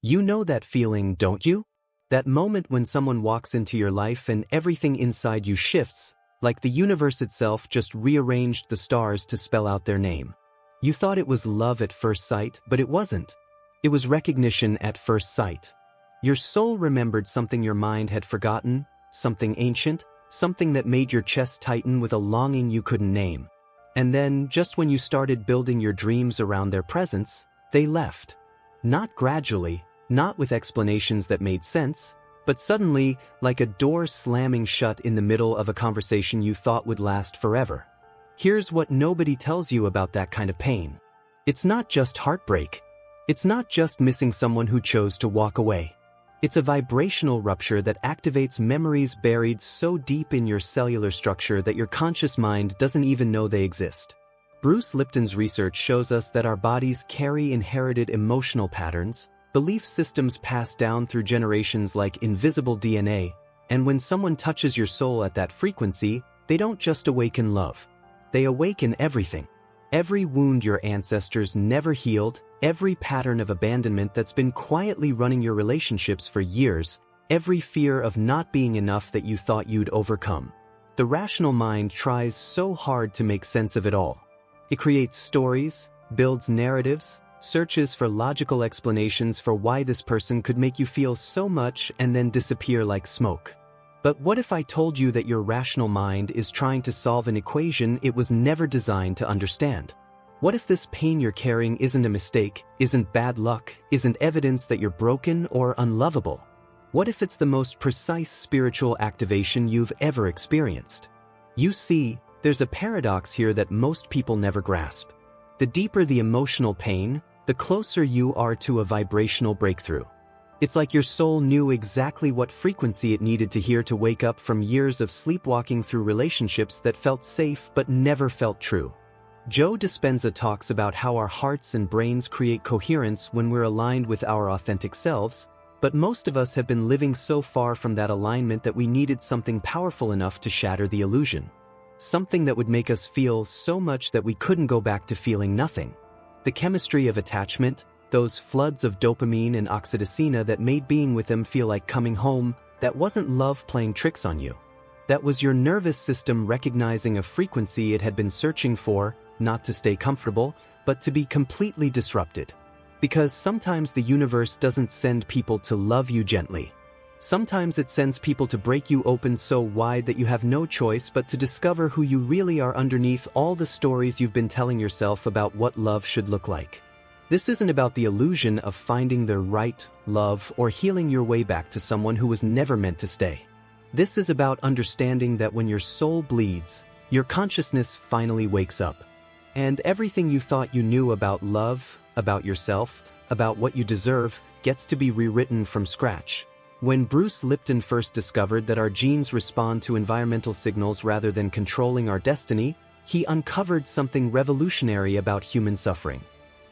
You know that feeling, don't you? That moment when someone walks into your life and everything inside you shifts, like the universe itself just rearranged the stars to spell out their name. You thought it was love at first sight, but it wasn't. It was recognition at first sight. Your soul remembered something your mind had forgotten, something ancient, something that made your chest tighten with a longing you couldn't name. And then, just when you started building your dreams around their presence, they left. Not gradually, not with explanations that made sense, but suddenly, like a door slamming shut in the middle of a conversation you thought would last forever. Here's what nobody tells you about that kind of pain. It's not just heartbreak. It's not just missing someone who chose to walk away. It's a vibrational rupture that activates memories buried so deep in your cellular structure that your conscious mind doesn't even know they exist. Bruce Lipton's research shows us that our bodies carry inherited emotional patterns, belief systems passed down through generations like invisible DNA, and when someone touches your soul at that frequency, they don't just awaken love. They awaken everything. Every wound your ancestors never healed, every pattern of abandonment that's been quietly running your relationships for years, every fear of not being enough that you thought you'd overcome. The rational mind tries so hard to make sense of it all. It creates stories, builds narratives, searches for logical explanations for why this person could make you feel so much and then disappear like smoke. But what if I told you that your rational mind is trying to solve an equation it was never designed to understand? What if this pain you're carrying isn't a mistake, isn't bad luck, isn't evidence that you're broken or unlovable? What if it's the most precise spiritual activation you've ever experienced? You see, there's a paradox here that most people never grasp. The deeper the emotional pain, the closer you are to a vibrational breakthrough. It's like your soul knew exactly what frequency it needed to hear to wake up from years of sleepwalking through relationships that felt safe but never felt true. Joe Dispenza talks about how our hearts and brains create coherence when we're aligned with our authentic selves, but most of us have been living so far from that alignment that we needed something powerful enough to shatter the illusion. Something that would make us feel so much that we couldn't go back to feeling nothing. The chemistry of attachment, those floods of dopamine and oxytocin that made being with them feel like coming home, that wasn't love playing tricks on you. That was your nervous system recognizing a frequency it had been searching for, not to stay comfortable, but to be completely disrupted. Because sometimes the universe doesn't send people to love you gently. Sometimes it sends people to break you open so wide that you have no choice but to discover who you really are underneath all the stories you've been telling yourself about what love should look like. This isn't about the illusion of finding the right love or healing your way back to someone who was never meant to stay. This is about understanding that when your soul bleeds, your consciousness finally wakes up. And everything you thought you knew about love, about yourself, about what you deserve, gets to be rewritten from scratch. When Bruce Lipton first discovered that our genes respond to environmental signals rather than controlling our destiny, he uncovered something revolutionary about human suffering.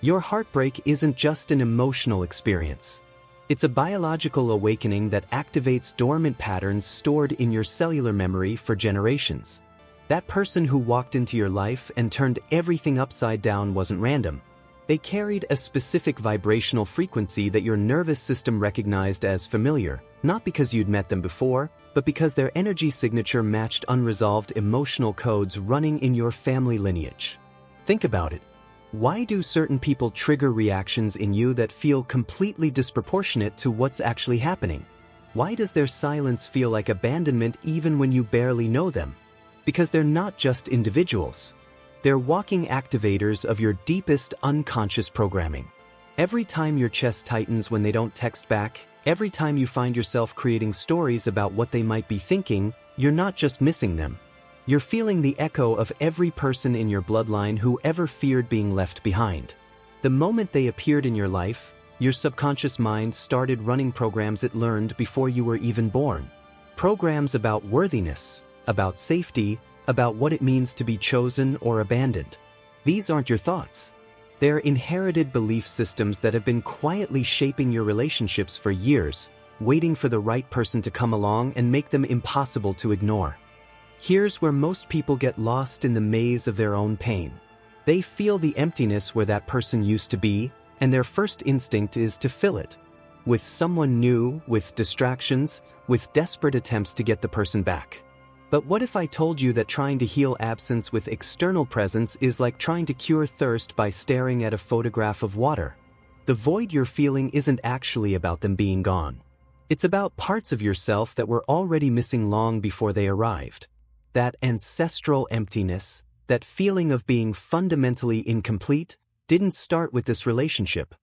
Your heartbreak isn't just an emotional experience. It's a biological awakening that activates dormant patterns stored in your cellular memory for generations. That person who walked into your life and turned everything upside down wasn't random. They carried a specific vibrational frequency that your nervous system recognized as familiar, not because you'd met them before, but because their energy signature matched unresolved emotional codes running in your family lineage. Think about it. Why do certain people trigger reactions in you that feel completely disproportionate to what's actually happening? Why does their silence feel like abandonment even when you barely know them? Because they're not just individuals. They're walking activators of your deepest unconscious programming. Every time your chest tightens when they don't text back, every time you find yourself creating stories about what they might be thinking, you're not just missing them. You're feeling the echo of every person in your bloodline who ever feared being left behind. The moment they appeared in your life, your subconscious mind started running programs it learned before you were even born. Programs about worthiness, about safety, about what it means to be chosen or abandoned. These aren't your thoughts. They're inherited belief systems that have been quietly shaping your relationships for years, waiting for the right person to come along and make them impossible to ignore. Here's where most people get lost in the maze of their own pain. They feel the emptiness where that person used to be, and their first instinct is to fill it. with someone new, with distractions, with desperate attempts to get the person back. But what if I told you that trying to heal absence with external presence is like trying to cure thirst by staring at a photograph of water? The void you're feeling isn't actually about them being gone. It's about parts of yourself that were already missing long before they arrived. That ancestral emptiness, that feeling of being fundamentally incomplete, didn't start with this relationship.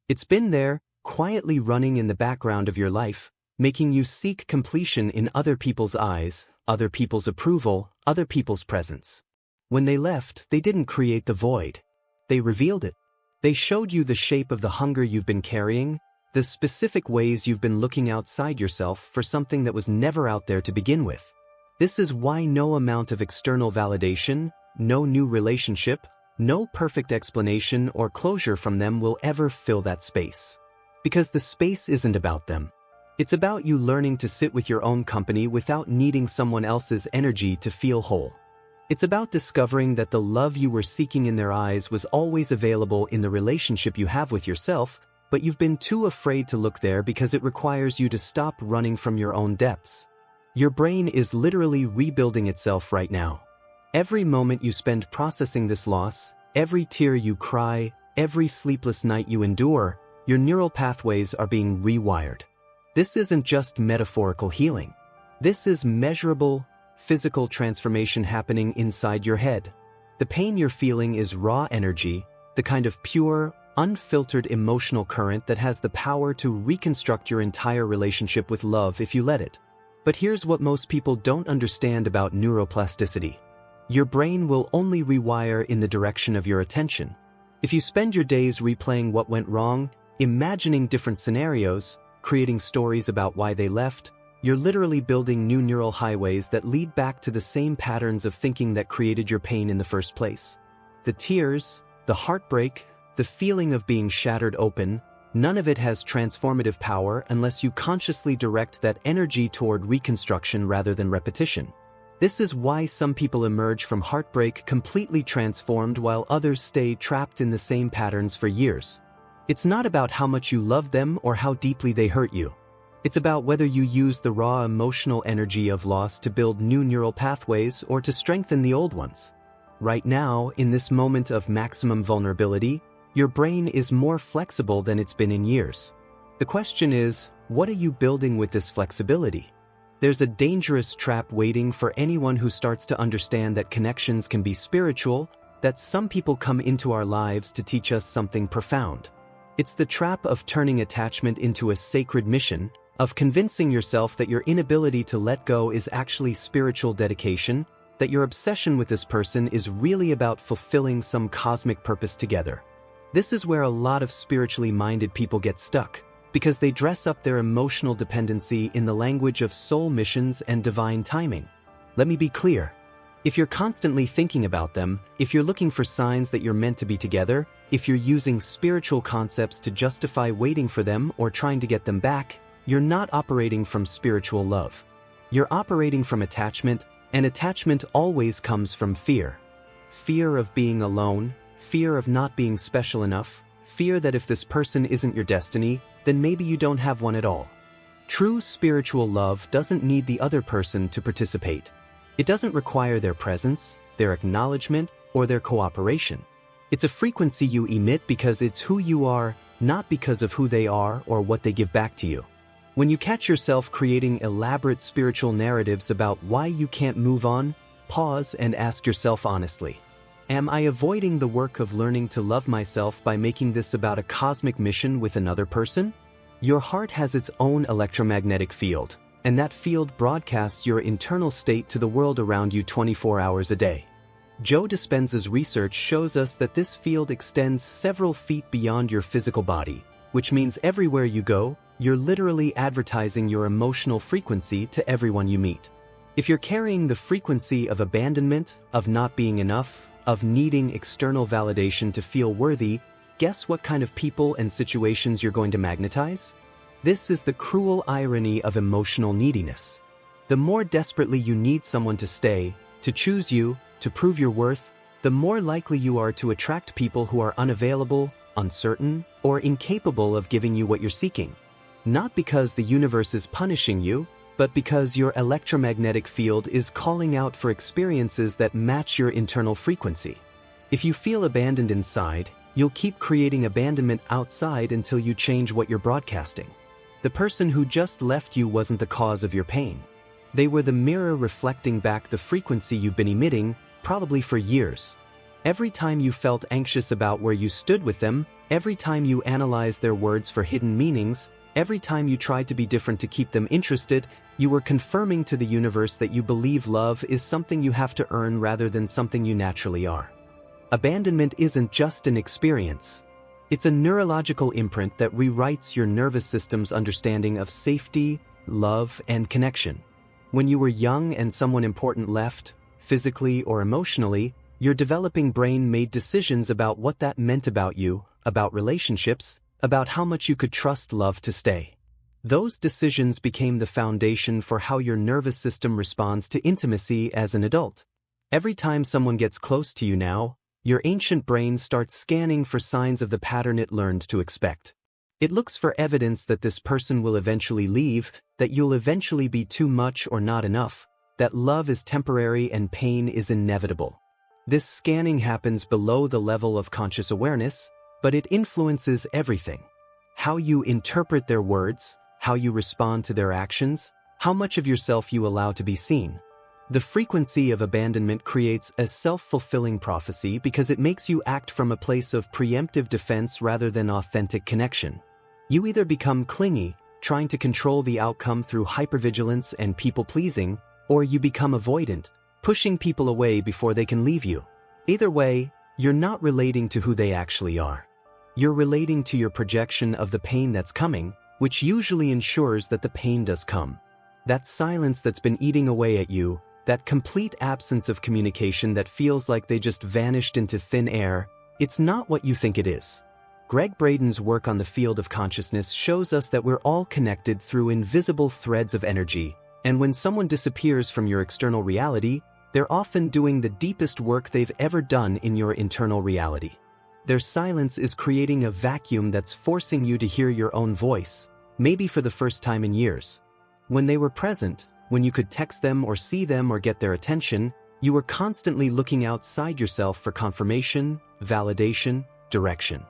It's been there, quietly running in the background of your life, making you seek completion in other people's eyes, other people's approval, other people's presence. When they left, they didn't create the void. They revealed it. They showed you the shape of the hunger you've been carrying, the specific ways you've been looking outside yourself for something that was never out there to begin with. This is why no amount of external validation, no new relationship, no perfect explanation or closure from them will ever fill that space. Because the space isn't about them. It's about you learning to sit with your own company without needing someone else's energy to feel whole. It's about discovering that the love you were seeking in their eyes was always available in the relationship you have with yourself, but you've been too afraid to look there because it requires you to stop running from your own depths. Your brain is literally rebuilding itself right now. Every moment you spend processing this loss, every tear you cry, every sleepless night you endure, your neural pathways are being rewired. This isn't just metaphorical healing. This is measurable, physical transformation happening inside your head. The pain you're feeling is raw energy, the kind of pure, unfiltered emotional current that has the power to reconstruct your entire relationship with love if you let it. But here's what most people don't understand about neuroplasticity. Your brain will only rewire in the direction of your attention. If you spend your days replaying what went wrong, imagining different scenarios, creating stories about why they left, you're literally building new neural highways that lead back to the same patterns of thinking that created your pain in the first place. The tears, the heartbreak, the feeling of being shattered open, none of it has transformative power unless you consciously direct that energy toward reconstruction rather than repetition. This is why some people emerge from heartbreak completely transformed while others stay trapped in the same patterns for years. It's not about how much you love them or how deeply they hurt you. It's about whether you use the raw emotional energy of loss to build new neural pathways or to strengthen the old ones. Right now, in this moment of maximum vulnerability, your brain is more flexible than it's been in years. The question is, what are you building with this flexibility? There's a dangerous trap waiting for anyone who starts to understand that connections can be spiritual, that some people come into our lives to teach us something profound. It's the trap of turning attachment into a sacred mission, of convincing yourself that your inability to let go is actually spiritual dedication, that your obsession with this person is really about fulfilling some cosmic purpose together. This is where a lot of spiritually minded people get stuck, because they dress up their emotional dependency in the language of soul missions and divine timing. Let me be clear. If you're constantly thinking about them, if you're looking for signs that you're meant to be together, if you're using spiritual concepts to justify waiting for them or trying to get them back, you're not operating from spiritual love. You're operating from attachment, and attachment always comes from fear. Fear of being alone, fear of not being special enough, fear that if this person isn't your destiny, then maybe you don't have one at all. True spiritual love doesn't need the other person to participate. It doesn't require their presence, their acknowledgement, or their cooperation. It's a frequency you emit because it's who you are, not because of who they are or what they give back to you. When you catch yourself creating elaborate spiritual narratives about why you can't move on, pause and ask yourself honestly, am I avoiding the work of learning to love myself by making this about a cosmic mission with another person? Your heart has its own electromagnetic field, and that field broadcasts your internal state to the world around you 24 hours a day. Joe Dispenza's research shows us that this field extends several feet beyond your physical body, which means everywhere you go, you're literally advertising your emotional frequency to everyone you meet. If you're carrying the frequency of abandonment, of not being enough, of needing external validation to feel worthy, guess what kind of people and situations you're going to magnetize? This is the cruel irony of emotional neediness. The more desperately you need someone to stay, to choose you, to prove your worth, the more likely you are to attract people who are unavailable, uncertain, or incapable of giving you what you're seeking. Not because the universe is punishing you, but because your electromagnetic field is calling out for experiences that match your internal frequency. If you feel abandoned inside, you'll keep creating abandonment outside until you change what you're broadcasting. The person who just left you wasn't the cause of your pain. They were the mirror reflecting back the frequency you've been emitting, probably for years. Every time you felt anxious about where you stood with them, every time you analyzed their words for hidden meanings, every time you tried to be different to keep them interested, you were confirming to the universe that you believe love is something you have to earn rather than something you naturally are. Abandonment isn't just an experience. It's a neurological imprint that rewrites your nervous system's understanding of safety, love, and connection. When you were young and someone important left, physically or emotionally, your developing brain made decisions about what that meant about you, about relationships, about how much you could trust love to stay. Those decisions became the foundation for how your nervous system responds to intimacy as an adult. Every time someone gets close to you now, your ancient brain starts scanning for signs of the pattern it learned to expect. It looks for evidence that this person will eventually leave, that you'll eventually be too much or not enough, that love is temporary and pain is inevitable. This scanning happens below the level of conscious awareness, but it influences everything. How you interpret their words, how you respond to their actions, how much of yourself you allow to be seen. The frequency of abandonment creates a self-fulfilling prophecy because it makes you act from a place of preemptive defense rather than authentic connection. You either become clingy, trying to control the outcome through hypervigilance and people-pleasing, or you become avoidant, pushing people away before they can leave you. Either way, you're not relating to who they actually are. You're relating to your projection of the pain that's coming, which usually ensures that the pain does come. That silence that's been eating away at you, that complete absence of communication that feels like they just vanished into thin air, it's not what you think it is. Gregg Braden's work on the field of consciousness shows us that we're all connected through invisible threads of energy, and when someone disappears from your external reality, they're often doing the deepest work they've ever done in your internal reality. Their silence is creating a vacuum that's forcing you to hear your own voice, maybe for the first time in years. When they were present, when you could text them or see them or get their attention, you were constantly looking outside yourself for confirmation, validation, direction.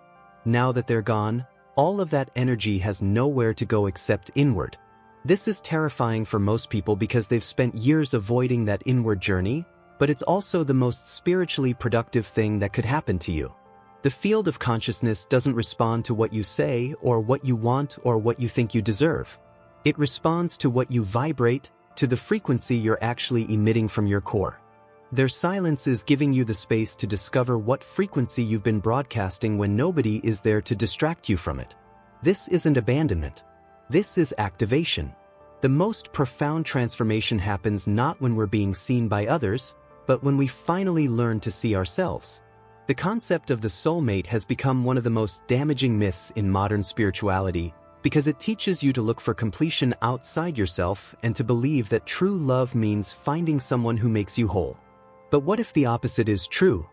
Now that they're gone, all of that energy has nowhere to go except inward. This is terrifying for most people because they've spent years avoiding that inward journey, but it's also the most spiritually productive thing that could happen to you. The field of consciousness doesn't respond to what you say or what you want or what you think you deserve. It responds to what you vibrate, to the frequency you're actually emitting from your core. Their silence is giving you the space to discover what frequency you've been broadcasting when nobody is there to distract you from it. This isn't abandonment. This is activation. The most profound transformation happens not when we're being seen by others, but when we finally learn to see ourselves. The concept of the soulmate has become one of the most damaging myths in modern spirituality because it teaches you to look for completion outside yourself and to believe that true love means finding someone who makes you whole. But what if the opposite is true?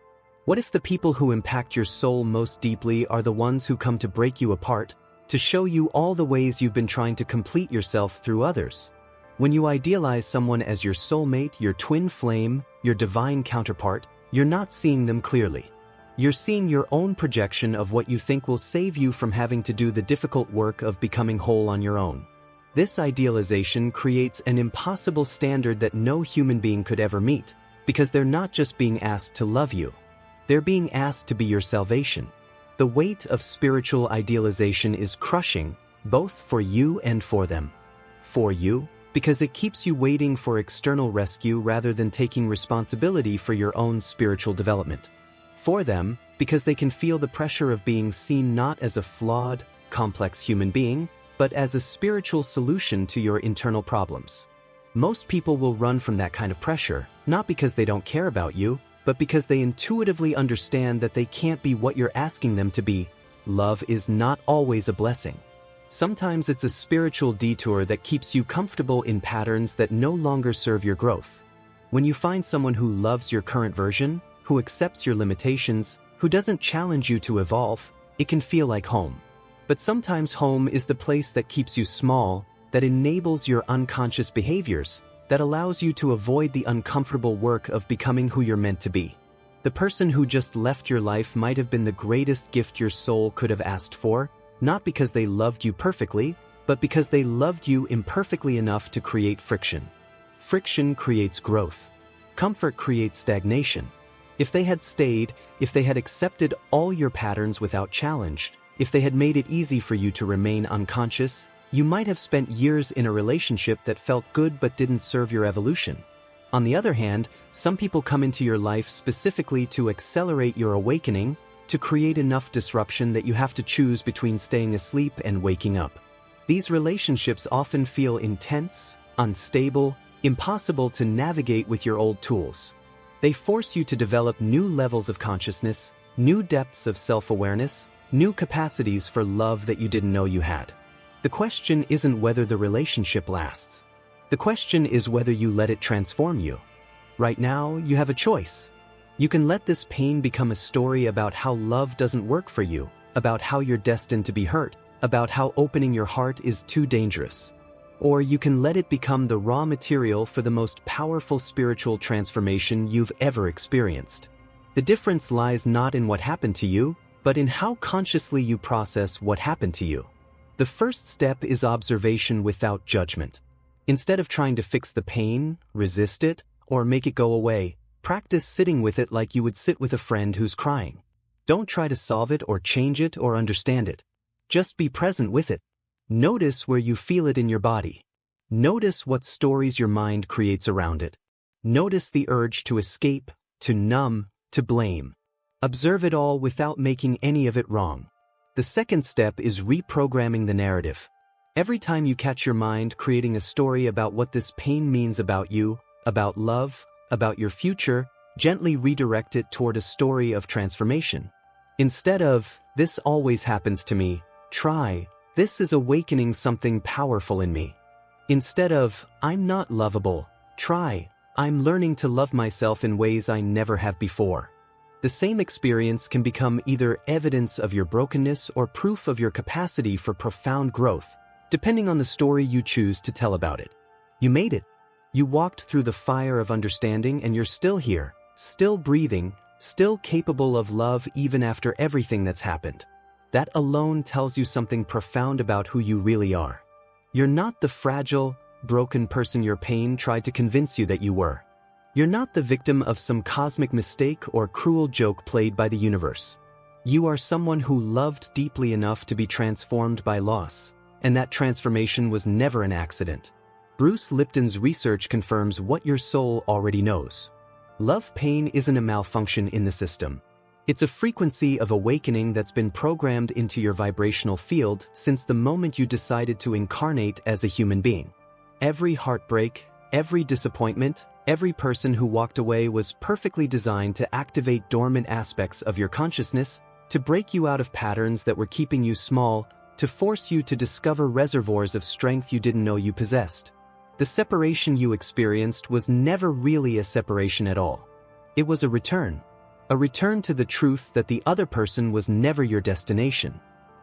What if the people who impact your soul most deeply are the ones who come to break you apart, to show you all the ways you've been trying to complete yourself through others? When you idealize someone as your soulmate, your twin flame, your divine counterpart, you're not seeing them clearly. You're seeing your own projection of what you think will save you from having to do the difficult work of becoming whole on your own. This idealization creates an impossible standard that no human being could ever meet, because they're not just being asked to love you. They're being asked to be your salvation. The weight of spiritual idealization is crushing, both for you and for them. For you, because it keeps you waiting for external rescue rather than taking responsibility for your own spiritual development. For them, because they can feel the pressure of being seen not as a flawed, complex human being, but as a spiritual solution to your internal problems. Most people will run from that kind of pressure, not because they don't care about you, but because they intuitively understand that they can't be what you're asking them to be. Love is not always a blessing. Sometimes it's a spiritual detour that keeps you comfortable in patterns that no longer serve your growth. When you find someone who loves your current version, who accepts your limitations, who doesn't challenge you to evolve, it can feel like home. But sometimes home is the place that keeps you small, that enables your unconscious behaviors, that allows you to avoid the uncomfortable work of becoming who you're meant to be. The person who just left your life might have been the greatest gift your soul could have asked for, not because they loved you perfectly, but because they loved you imperfectly enough to create friction. Friction creates growth. Comfort creates stagnation. If they had stayed, if they had accepted all your patterns without challenge, if they had made it easy for you to remain unconscious, you might have spent years in a relationship that felt good but didn't serve your evolution. On the other hand, some people come into your life specifically to accelerate your awakening, to create enough disruption that you have to choose between staying asleep and waking up. These relationships often feel intense, unstable, impossible to navigate with your old tools. They force you to develop new levels of consciousness, new depths of self-awareness, new capacities for love that you didn't know you had. The question isn't whether the relationship lasts. The question is whether you let it transform you. Right now, you have a choice. You can let this pain become a story about how love doesn't work for you, about how you're destined to be hurt, about how opening your heart is too dangerous. Or you can let it become the raw material for the most powerful spiritual transformation you've ever experienced. The difference lies not in what happened to you, but in how consciously you process what happened to you. The first step is observation without judgment. Instead of trying to fix the pain, resist it, or make it go away, practice sitting with it like you would sit with a friend who's crying. Don't try to solve it or change it or understand it. Just be present with it. Notice where you feel it in your body. Notice what stories your mind creates around it. Notice the urge to escape, to numb, to blame. Observe it all without making any of it wrong. The second step is reprogramming the narrative. Every time you catch your mind creating a story about what this pain means about you, about love, about your future, gently redirect it toward a story of transformation. Instead of, "This always happens to me," try, "This is awakening something powerful in me." Instead of, "I'm not lovable," try, "I'm learning to love myself in ways I never have before." The same experience can become either evidence of your brokenness or proof of your capacity for profound growth, depending on the story you choose to tell about it. You made it. You walked through the fire of understanding and you're still here, still breathing, still capable of love even after everything that's happened. That alone tells you something profound about who you really are. You're not the fragile, broken person your pain tried to convince you that you were. You're not the victim of some cosmic mistake or cruel joke played by the universe. You are someone who loved deeply enough to be transformed by loss, and that transformation was never an accident. Bruce Lipton's research confirms what your soul already knows. Love pain isn't a malfunction in the system. It's a frequency of awakening that's been programmed into your vibrational field since the moment you decided to incarnate as a human being. Every heartbreak, every disappointment, every person who walked away was perfectly designed to activate dormant aspects of your consciousness, to break you out of patterns that were keeping you small, to force you to discover reservoirs of strength you didn't know you possessed. The separation you experienced was never really a separation at all. It was a return to the truth that the other person was never your destination.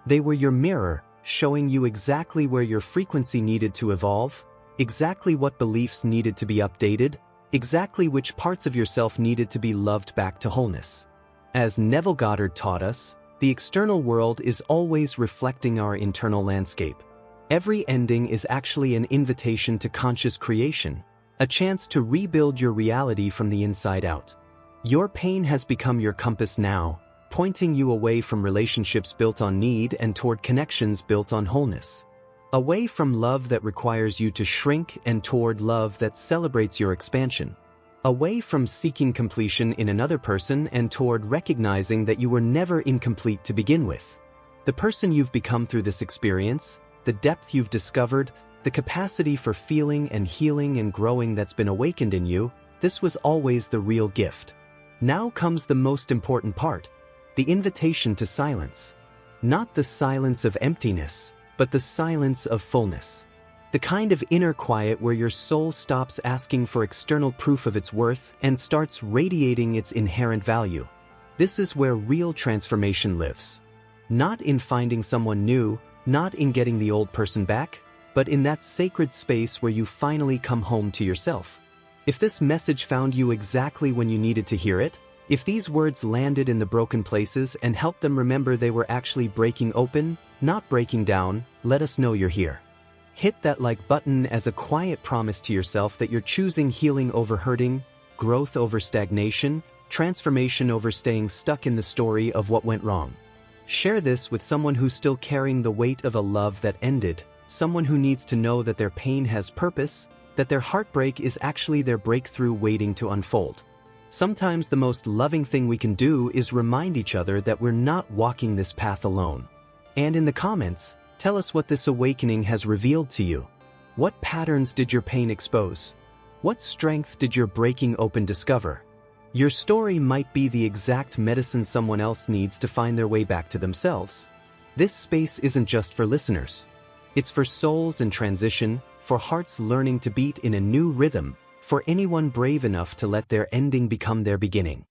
They were your mirror, showing you exactly where your frequency needed to evolve, exactly what beliefs needed to be updated, exactly which parts of yourself needed to be loved back to wholeness. As Neville Goddard taught us, the external world is always reflecting our internal landscape. Every ending is actually an invitation to conscious creation, a chance to rebuild your reality from the inside out. Your pain has become your compass now, pointing you away from relationships built on need and toward connections built on wholeness. Away from love that requires you to shrink and toward love that celebrates your expansion. Away from seeking completion in another person and toward recognizing that you were never incomplete to begin with. The person you've become through this experience, the depth you've discovered, the capacity for feeling and healing and growing that's been awakened in you, this was always the real gift. Now comes the most important part, the invitation to silence. Not the silence of emptiness, but the silence of fullness. The kind of inner quiet where your soul stops asking for external proof of its worth and starts radiating its inherent value. This is where real transformation lives. Not in finding someone new, not in getting the old person back, but in that sacred space where you finally come home to yourself. If this message found you exactly when you needed to hear it, if these words landed in the broken places and helped them remember they were actually breaking open, not breaking down, let us know you're here. Hit that like button as a quiet promise to yourself that you're choosing healing over hurting, growth over stagnation, transformation over staying stuck in the story of what went wrong. Share this with someone who's still carrying the weight of a love that ended, someone who needs to know that their pain has purpose, that their heartbreak is actually their breakthrough waiting to unfold. Sometimes the most loving thing we can do is remind each other that we're not walking this path alone. And in the comments, tell us what this awakening has revealed to you. What patterns did your pain expose? What strength did your breaking open discover? Your story might be the exact medicine someone else needs to find their way back to themselves. This space isn't just for listeners. It's for souls in transition, for hearts learning to beat in a new rhythm, for anyone brave enough to let their ending become their beginning.